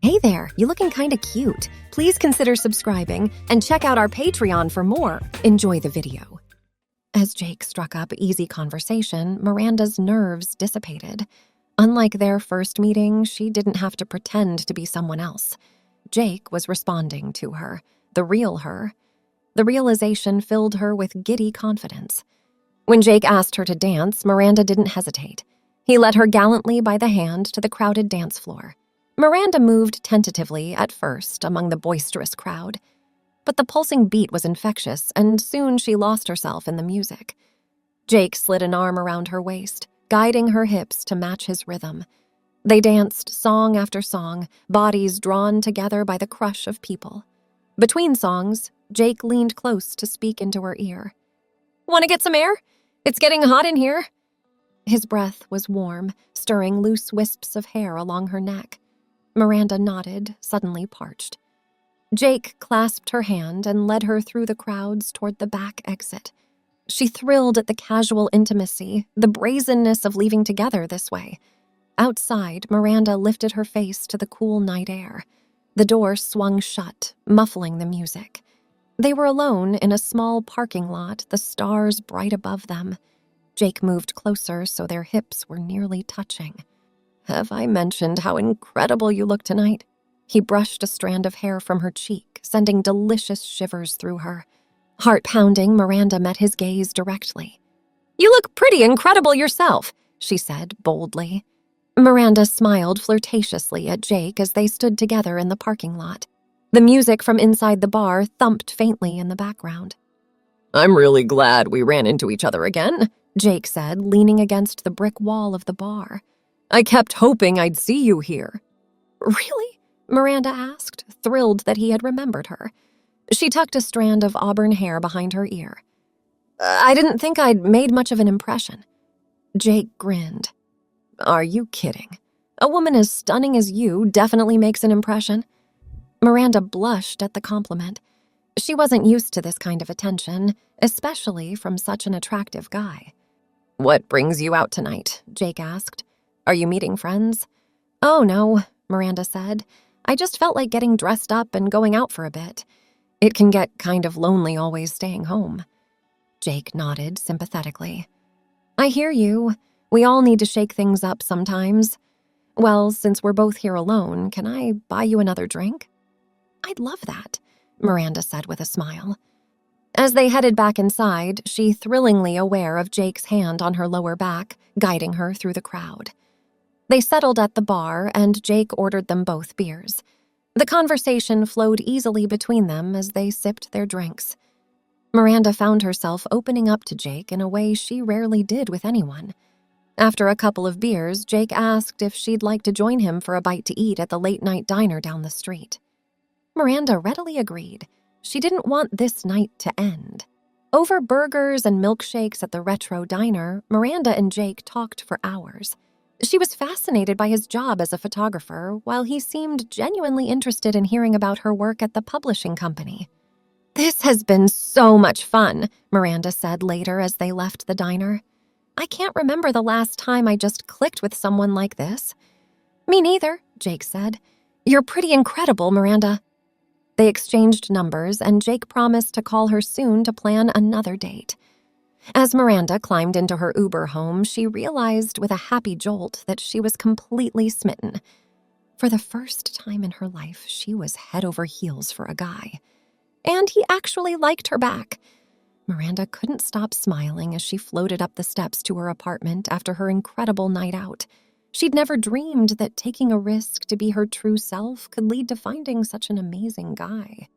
Hey there, you looking kinda cute. Please consider subscribing and check out our Patreon for more. Enjoy the video. As Jake struck up easy conversation, Miranda's nerves dissipated. Unlike their first meeting, she didn't have to pretend to be someone else. Jake was responding to her, the real her. The realization filled her with giddy confidence. When Jake asked her to dance, Miranda didn't hesitate. He led her gallantly by the hand to the crowded dance floor. Miranda moved tentatively at first among the boisterous crowd, but the pulsing beat was infectious, and soon she lost herself in the music. Jake slid an arm around her waist, guiding her hips to match his rhythm. They danced song after song, bodies drawn together by the crush of people. Between songs, Jake leaned close to speak into her ear. "Want to get some air? It's getting hot in here." His breath was warm, stirring loose wisps of hair along her neck. Miranda nodded, suddenly parched. Jake clasped her hand and led her through the crowds toward the back exit. She thrilled at the casual intimacy, the brazenness of leaving together this way. Outside, Miranda lifted her face to the cool night air. The door swung shut, muffling the music. They were alone in a small parking lot, the stars bright above them. Jake moved closer so their hips were nearly touching. "Have I mentioned how incredible you look tonight?" He brushed a strand of hair from her cheek, sending delicious shivers through her. Heart-pounding, Miranda met his gaze directly. "You look pretty incredible yourself," she said boldly. Miranda smiled flirtatiously at Jake as they stood together in the parking lot. The music from inside the bar thumped faintly in the background. "I'm really glad we ran into each other again," Jake said, leaning against the brick wall of the bar. "I kept hoping I'd see you here." "Really?" Miranda asked, thrilled that he had remembered her. She tucked a strand of auburn hair behind her ear. "I didn't think I'd made much of an impression." Jake grinned. "Are you kidding? A woman as stunning as you definitely makes an impression." Miranda blushed at the compliment. She wasn't used to this kind of attention, especially from such an attractive guy. "What brings you out tonight?" Jake asked. "Are you meeting friends?" "Oh, no," Miranda said. "I just felt like getting dressed up and going out for a bit. It can get kind of lonely always staying home." Jake nodded sympathetically. "I hear you. We all need to shake things up sometimes. Well, since we're both here alone, can I buy you another drink?" "I'd love that," Miranda said with a smile. As they headed back inside, she thrillingly aware of Jake's hand on her lower back, guiding her through the crowd. They settled at the bar, and Jake ordered them both beers. The conversation flowed easily between them as they sipped their drinks. Miranda found herself opening up to Jake in a way she rarely did with anyone. After a couple of beers, Jake asked if she'd like to join him for a bite to eat at the late-night diner down the street. Miranda readily agreed. She didn't want this night to end. Over burgers and milkshakes at the retro diner, Miranda and Jake talked for hours. She was fascinated by his job as a photographer, while he seemed genuinely interested in hearing about her work at the publishing company. "This has been so much fun," Miranda said later as they left the diner. "I can't remember the last time I just clicked with someone like this." "Me neither," Jake said. "You're pretty incredible, Miranda." They exchanged numbers, and Jake promised to call her soon to plan another date. As Miranda climbed into her Uber home, she realized with a happy jolt that she was completely smitten. For the first time in her life, she was head over heels for a guy. And he actually liked her back. Miranda couldn't stop smiling as she floated up the steps to her apartment after her incredible night out. She'd never dreamed that taking a risk to be her true self could lead to finding such an amazing guy.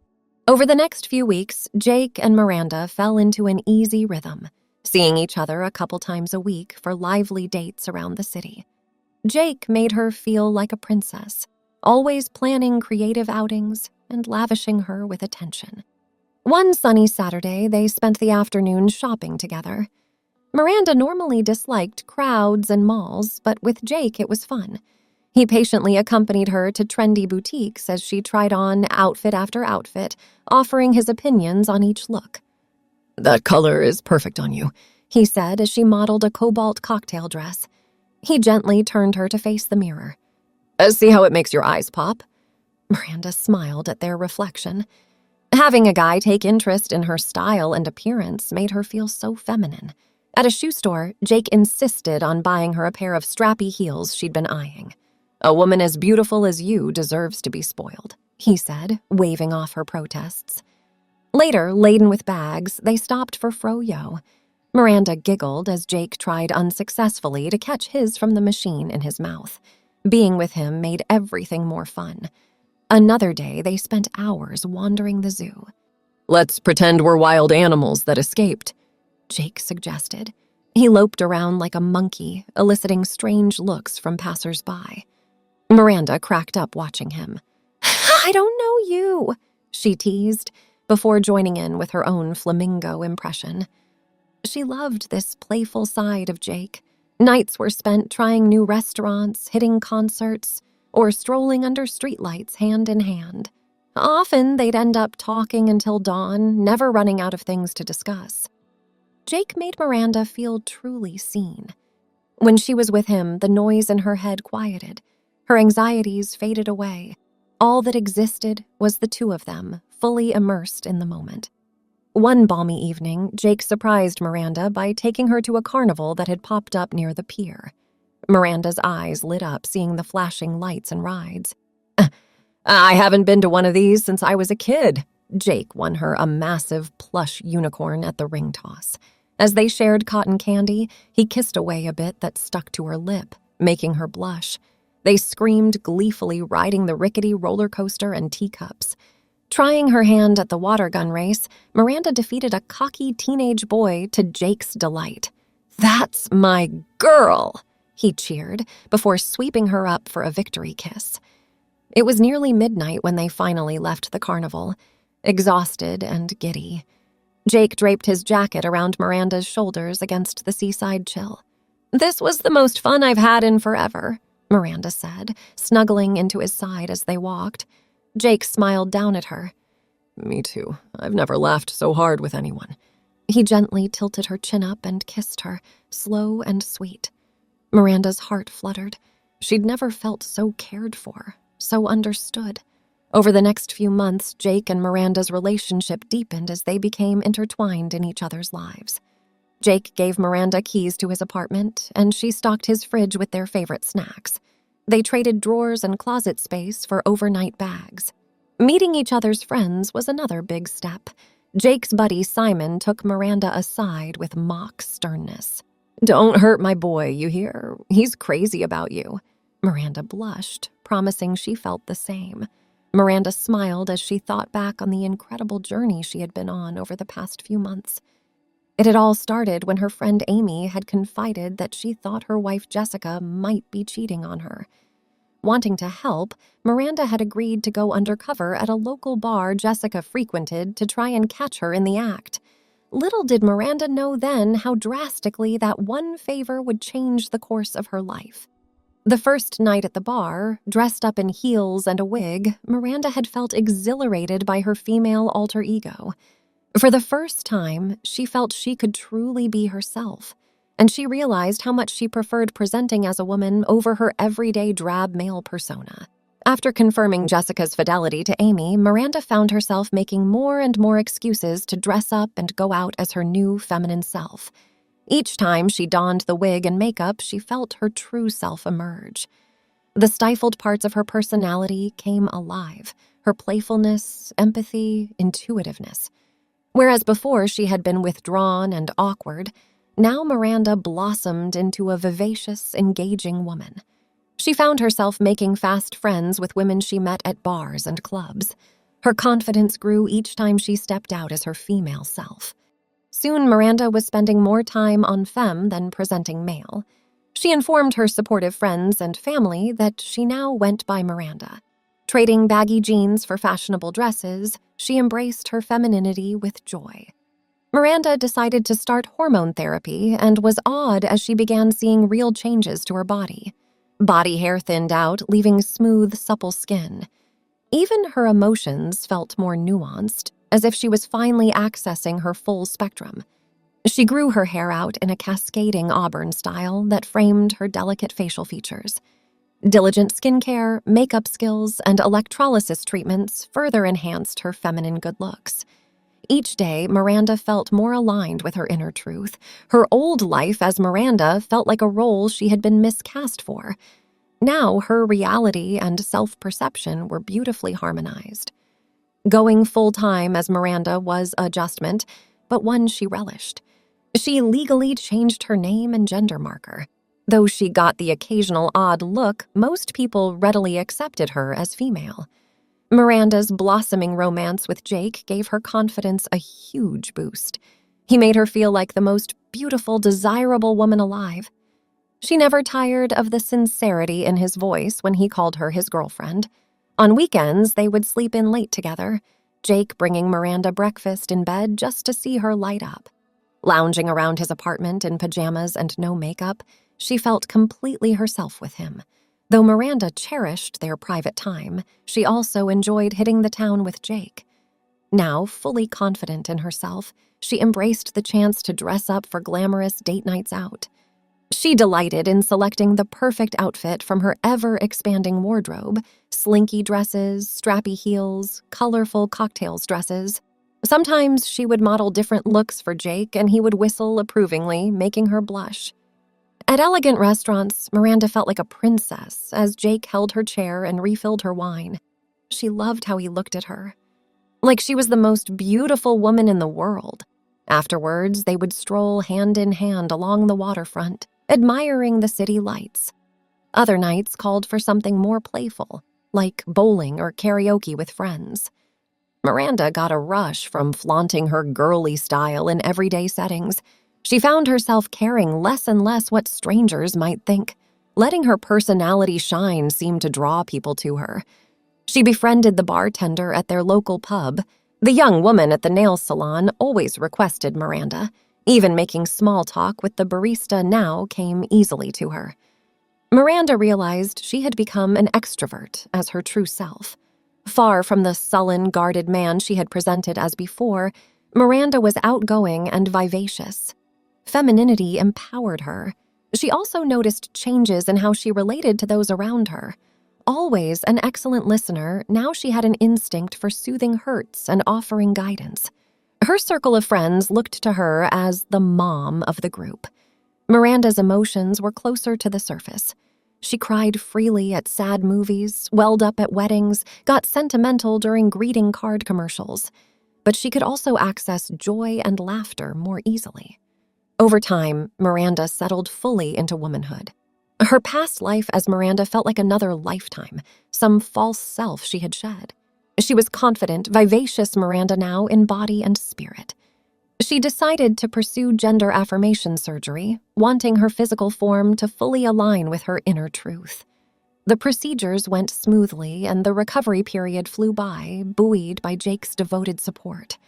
Over the next few weeks, Jake and Miranda fell into an easy rhythm, seeing each other a couple times a week for lively dates around the city. Jake made her feel like a princess, always planning creative outings and lavishing her with attention. One sunny Saturday, they spent the afternoon shopping together. Miranda normally disliked crowds and malls, but with Jake it was fun. He patiently accompanied her to trendy boutiques as she tried on outfit after outfit, offering his opinions on each look. "That color is perfect on you," he said as she modeled a cobalt cocktail dress. He gently turned her to face the mirror. "See how it makes your eyes pop?" Miranda smiled at their reflection. Having a guy take interest in her style and appearance made her feel so feminine. At a shoe store, Jake insisted on buying her a pair of strappy heels she'd been eyeing. "A woman as beautiful as you deserves to be spoiled," he said, waving off her protests. Later, laden with bags, they stopped for froyo. Miranda giggled as Jake tried unsuccessfully to catch his from the machine in his mouth. Being with him made everything more fun. Another day, they spent hours wandering the zoo. "Let's pretend we're wild animals that escaped," Jake suggested. He loped around like a monkey, eliciting strange looks from passers-by. Miranda cracked up watching him. "I don't know you," she teased, before joining in with her own flamingo impression. She loved this playful side of Jake. Nights were spent trying new restaurants, hitting concerts, or strolling under streetlights hand in hand. Often, they'd end up talking until dawn, never running out of things to discuss. Jake made Miranda feel truly seen. When she was with him, the noise in her head quieted. Her anxieties faded away. All that existed was the two of them, fully immersed in the moment. One balmy evening, Jake surprised Miranda by taking her to a carnival that had popped up near the pier. Miranda's eyes lit up seeing the flashing lights and rides. "I haven't been to one of these since I was a kid." Jake won her a massive plush unicorn at the ring toss. As they shared cotton candy, he kissed away a bit that stuck to her lip, making her blush. They screamed gleefully, riding the rickety roller coaster and teacups. Trying her hand at the water gun race, Miranda defeated a cocky teenage boy to Jake's delight. "That's my girl!" he cheered, before sweeping her up for a victory kiss. It was nearly midnight when they finally left the carnival, exhausted and giddy. Jake draped his jacket around Miranda's shoulders against the seaside chill. "This was the most fun I've had in forever," Miranda said, snuggling into his side as they walked. Jake smiled down at her. "Me too. I've never laughed so hard with anyone." He gently tilted her chin up and kissed her, slow and sweet. Miranda's heart fluttered. She'd never felt so cared for, so understood. Over the next few months, Jake and Miranda's relationship deepened as they became intertwined in each other's lives. Jake gave Miranda keys to his apartment, and she stocked his fridge with their favorite snacks. They traded drawers and closet space for overnight bags. Meeting each other's friends was another big step. Jake's buddy Simon took Miranda aside with mock sternness. "Don't hurt my boy, you hear? He's crazy about you." Miranda blushed, promising she felt the same. Miranda smiled as she thought back on the incredible journey she had been on over the past few months. It had all started when her friend Amy had confided that she thought her wife Jessica might be cheating on her. Wanting to help, Miranda had agreed to go undercover at a local bar Jessica frequented to try and catch her in the act. Little did Miranda know then how drastically that one favor would change the course of her life. The first night at the bar, dressed up in heels and a wig, Miranda had felt exhilarated by her female alter ego. For the first time, she felt she could truly be herself, and she realized how much she preferred presenting as a woman over her everyday drab male persona. After confirming Jessica's fidelity to Amy, Miranda found herself making more and more excuses to dress up and go out as her new feminine self. Each time she donned the wig and makeup, she felt her true self emerge. The stifled parts of her personality came alive, her playfulness, empathy, intuitiveness. Whereas before she had been withdrawn and awkward, now Miranda blossomed into a vivacious, engaging woman. She found herself making fast friends with women she met at bars and clubs. Her confidence grew each time she stepped out as her female self. Soon, Miranda was spending more time on femme than presenting male. She informed her supportive friends and family that she now went by Miranda. Trading baggy jeans for fashionable dresses, she embraced her femininity with joy. Miranda decided to start hormone therapy and was awed as she began seeing real changes to her body. Body hair thinned out, leaving smooth, supple skin. Even her emotions felt more nuanced, as if she was finally accessing her full spectrum. She grew her hair out in a cascading auburn style that framed her delicate facial features. Diligent skincare, makeup skills, and electrolysis treatments further enhanced her feminine good looks. Each day, Miranda felt more aligned with her inner truth. Her old life as Miranda felt like a role she had been miscast for. Now, her reality and self-perception were beautifully harmonized. Going full-time as Miranda was an adjustment, but one she relished. She legally changed her name and gender marker. Though she got the occasional odd look, most people readily accepted her as female. Miranda's blossoming romance with Jake gave her confidence a huge boost. He made her feel like the most beautiful, desirable woman alive. She never tired of the sincerity in his voice when he called her his girlfriend. On weekends, they would sleep in late together, Jake bringing Miranda breakfast in bed just to see her light up. Lounging around his apartment in pajamas and no makeup, she felt completely herself with him. Though Miranda cherished their private time, she also enjoyed hitting the town with Jake. Now, fully confident in herself, she embraced the chance to dress up for glamorous date nights out. She delighted in selecting the perfect outfit from her ever-expanding wardrobe: slinky dresses, strappy heels, colorful cocktails dresses. Sometimes she would model different looks for Jake, and he would whistle approvingly, making her blush. At elegant restaurants, Miranda felt like a princess as Jake held her chair and refilled her wine. She loved how he looked at her, like she was the most beautiful woman in the world. Afterwards, they would stroll hand in hand along the waterfront, admiring the city lights. Other nights called for something more playful, like bowling or karaoke with friends. Miranda got a rush from flaunting her girly style in everyday settings. She found herself caring less and less what strangers might think. Letting her personality shine seemed to draw people to her. She befriended the bartender at their local pub. The young woman at the nail salon always requested Miranda. Even making small talk with the barista now came easily to her. Miranda realized she had become an extrovert as her true self. Far from the sullen, guarded man she had presented as before, Miranda was outgoing and vivacious. Femininity empowered her. She also noticed changes in how she related to those around her. Always an excellent listener, now she had an instinct for soothing hurts and offering guidance. Her circle of friends looked to her as the mom of the group. Miranda's emotions were closer to the surface. She cried freely at sad movies, welled up at weddings, got sentimental during greeting card commercials. But she could also access joy and laughter more easily. Over time, Miranda settled fully into womanhood. Her past life as Miranda felt like another lifetime, some false self she had shed. She was confident, vivacious Miranda now in body and spirit. She decided to pursue gender affirmation surgery, wanting her physical form to fully align with her inner truth. The procedures went smoothly, and the recovery period flew by, buoyed by Jake's devoted support.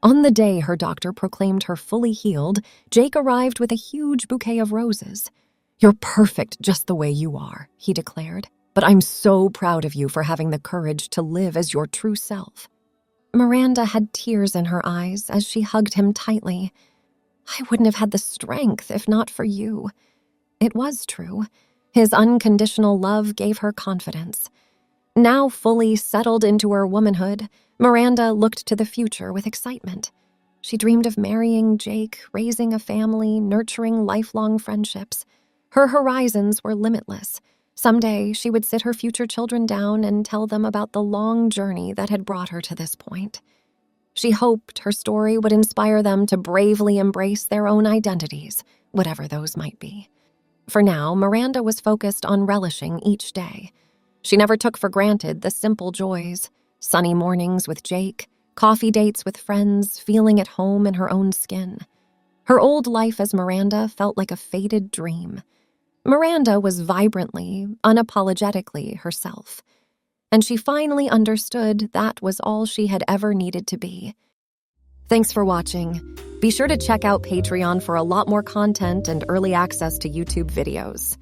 On the day her doctor proclaimed her fully healed, Jake arrived with a huge bouquet of roses. "You're perfect just the way you are," he declared. "But I'm so proud of you for having the courage to live as your true self." Miranda had tears in her eyes as she hugged him tightly. "I wouldn't have had the strength if not for you." It was true. His unconditional love gave her confidence. Now fully settled into her womanhood, Miranda looked to the future with excitement. She dreamed of marrying Jake, raising a family, nurturing lifelong friendships. Her horizons were limitless. Someday, she would sit her future children down and tell them about the long journey that had brought her to this point. She hoped her story would inspire them to bravely embrace their own identities, whatever those might be. For now, Miranda was focused on relishing each day. She never took for granted the simple joys: sunny mornings with Jake, coffee dates with friends, feeling at home in her own skin. Her old life as Miranda felt like a faded dream. Miranda was vibrantly, unapologetically herself, and she finally understood that was all she had ever needed to be. Thanks for watching. Be sure to check out Patreon for a lot more content and early access to YouTube videos.